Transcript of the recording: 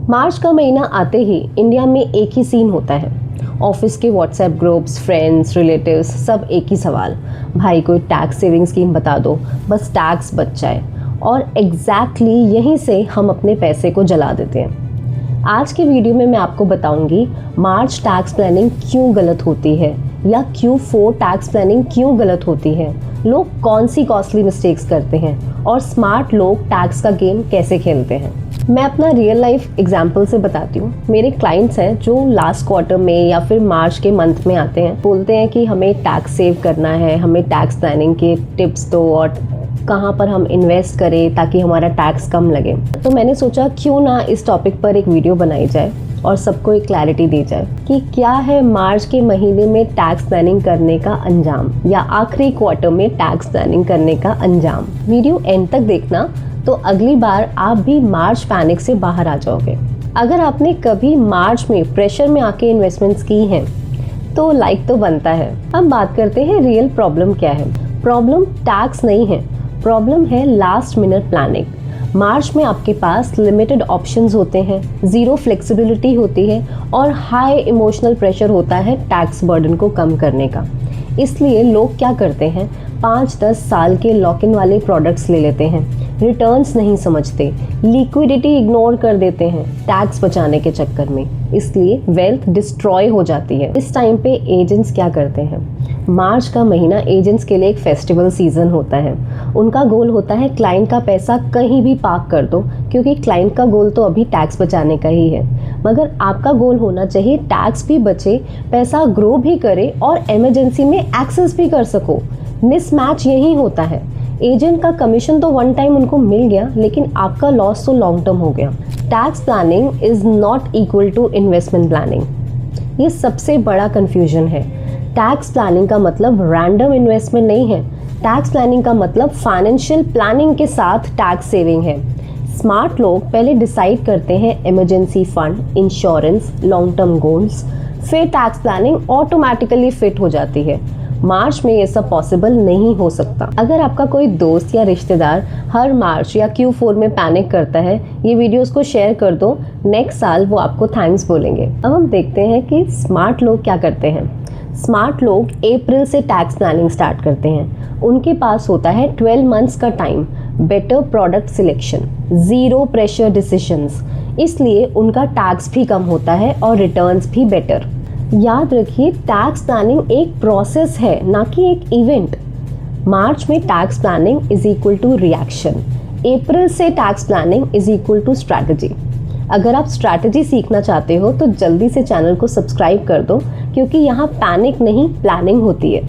मार्च का महीना आते ही इंडिया में एक ही सीन होता है। ऑफिस के व्हाट्सएप ग्रुप्स, फ्रेंड्स, रिलेटिव्स, सब एक ही सवाल, भाई कोई टैक्स सेविंग स्कीम बता दो, बस टैक्स बच जाए। और एग्जैक्टली यहीं से हम अपने पैसे को जला देते हैं। आज की वीडियो में मैं आपको बताऊंगी मार्च टैक्स प्लानिंग क्यों गलत होती है या Q4 टैक्स प्लानिंग क्यों गलत होती है, लोग कौन सी कॉस्टली मिस्टेक्स करते हैं और स्मार्ट लोग टैक्स का गेम कैसे खेलते हैं। मैं अपना रियल लाइफ एग्जांपल से बताती हूँ। मेरे क्लाइंट्स हैं जो लास्ट क्वार्टर में या फिर मार्च के मंथ में आते हैं, बोलते हैं कि हमें टैक्स सेव करना है, हमें टैक्स प्लानिंग के टिप्स दो और कहाँ पर हम इन्वेस्ट करें ताकि हमारा टैक्स कम लगे। तो मैंने सोचा क्यों ना इस टॉपिक पर एक वीडियो बनाई जाए और सबको एक क्लैरिटी दी जाए कि क्या है मार्च के महीने में टैक्स प्लानिंग करने का अंजाम या आखिरी क्वार्टर में टैक्स प्लानिंग करने का अंजाम। वीडियो एंड तक देखना तो अगली बार आप भी मार्च पैनिक से बाहर आ जाओगे। अगर आपने कभी मार्च में प्रेशर में आके इन्वेस्टमेंट्स की हैं तो लाइक तो बनता है। अब बात करते हैं रियल प्रॉब्लम क्या है। प्रॉब्लम टैक्स नहीं है, प्रॉब्लम है लास्ट मिनट प्लानिंग। मार्च में आपके पास लिमिटेड ऑप्शंस होते हैं, ज़ीरो फ्लेक्सिबिलिटी होती है और हाई इमोशनल प्रेशर होता है टैक्स बर्डन को कम करने का। इसलिए लोग क्या करते हैं, 5-10 साल के लॉक इन वाले प्रोडक्ट्स ले लेते हैं, रिटर्न्स नहीं समझते, लिक्विडिटी इग्नोर कर देते हैं टैक्स बचाने के चक्कर में। इसलिए वेल्थ डिस्ट्रॉय हो जाती है। इस टाइम पे एजेंट्स क्या करते हैं, मार्च का महीना एजेंट्स के लिए एक फेस्टिवल सीजन होता है। उनका गोल होता है क्लाइंट का पैसा कहीं भी पार्क कर दो, क्योंकि क्लाइंट का गोल तो अभी टैक्स बचाने का ही है। मगर आपका गोल होना चाहिए टैक्स भी बचे, पैसा ग्रो भी करे और इमरजेंसी में एक्सेस भी कर सको। मिसमैच यही होता है। एजेंट का कमीशन तो वन टाइम उनको मिल गया, लेकिन आपका लॉस तो लॉन्ग टर्म हो गया। Tax planning is not equal to investment planning. ये सबसे बड़ा कंफ्यूजन है। टैक्स प्लानिंग का मतलब रैंडम इन्वेस्टमेंट नहीं है। टैक्स प्लानिंग का मतलब फाइनेंशियल प्लानिंग के साथ टैक्स सेविंग है। स्मार्ट लोग पहले डिसाइड करते हैं emergency fund, insurance, long term goals, फिर टैक्स प्लानिंग ऑटोमेटिकली फिट हो जाती है। मार्च में ये सब पॉसिबल नहीं हो सकता। अगर आपका कोई दोस्त या रिश्तेदार हर मार्च या Q4 में पैनिक करता है, ये वीडियोस को शेयर कर दो, नेक्स्ट साल वो आपको थैंक्स बोलेंगे। अब हम देखते हैं कि स्मार्ट लोग क्या करते हैं। स्मार्ट लोग अप्रैल से टैक्स प्लानिंग स्टार्ट करते हैं। उनके पास होता है 12 मंथ्स का time, better product selection, zero pressure decisions, इसलिए उनका टैक्स भी कम होता है और रिटर्न्स भी बेटर। याद रखिए टैक्स प्लानिंग एक प्रोसेस है, ना कि एक इवेंट। मार्च में tax planning is equal to reaction, April से tax planning is equal to strategy. अगर आप स्ट्रैटेजी सीखना चाहते हो तो जल्दी से चैनल को सब्सक्राइब कर दो, क्योंकि यहाँ पैनिक नहीं प्लानिंग होती है।